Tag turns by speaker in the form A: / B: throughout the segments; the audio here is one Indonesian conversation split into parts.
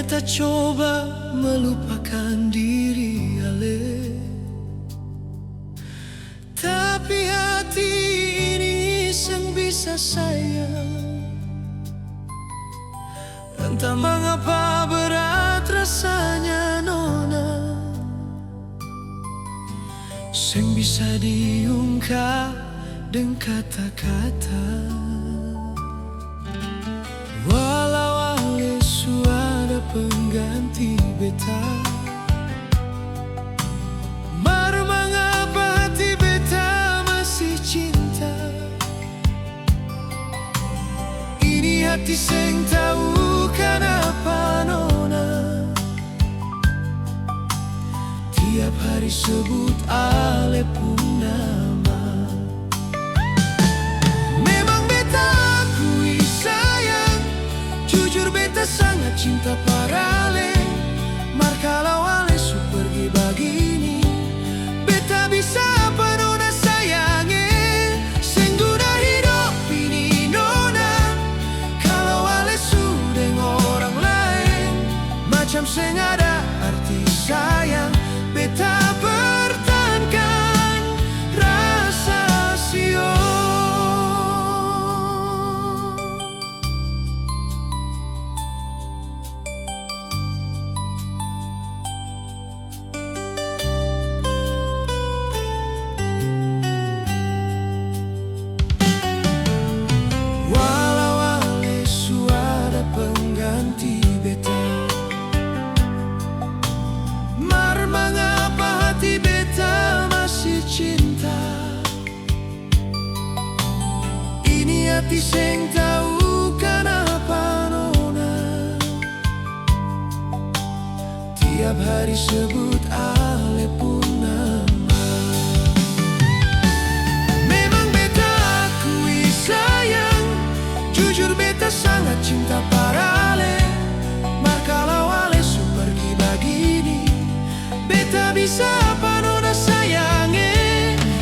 A: beta coba melupakan diri ale, tapi hati ini iseng bisa sayang. Entah mengapa berat rasanya nona, seng bisa diungkap dengan kata-kata. Walau ale suara pengganti beta, mar mengapa hati beta masih cinta. Ini hati seng tahu kenapa nona, tiap hari sebut ale pun nama. Memang beta akui sayang, jujur beta sangat cinta parale. Mar kalau ale su pergi begini, beta bisa apa nona sayange. Seng guna hidup ini nona, kalau ale su deng orang lain. Macam seng ada arti sayang, beta pertahankan rasa sio. Walau ale suara pengganti beta, mar mengapa hati beta masih cinta. Ini hati seng tahu kenapa nona, tiap hari sebut ale pun nama. Memang beta akui sayang, jujur beta sangat cinta parale. Mar kalau ale su pergi begini, beta bisa apa nona sayange.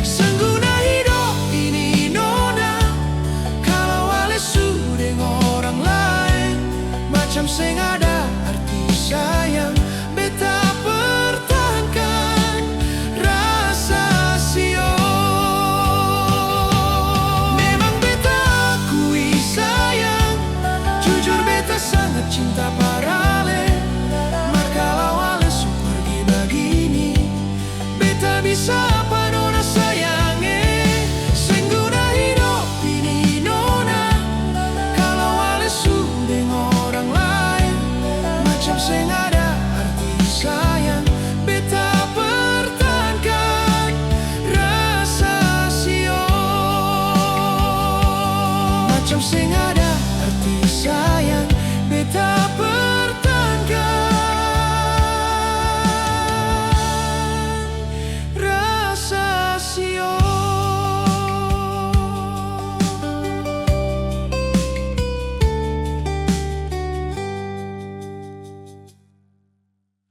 A: Seng guna hidup ini nona, kalau ale su deng orang lain. Macam seng ada arti sayang, beta pertahankan rasa sio. Memang beta akui sayang, jujur beta sangat cinta parale. Mar kalau ale su pergi begini, beta bisa apa nona sayange. Seng guna hidup ini nona, kalau ale su deng orang lain. Macam seng ada arti sayang, beta pertahankan rasa sio. Macam seng ada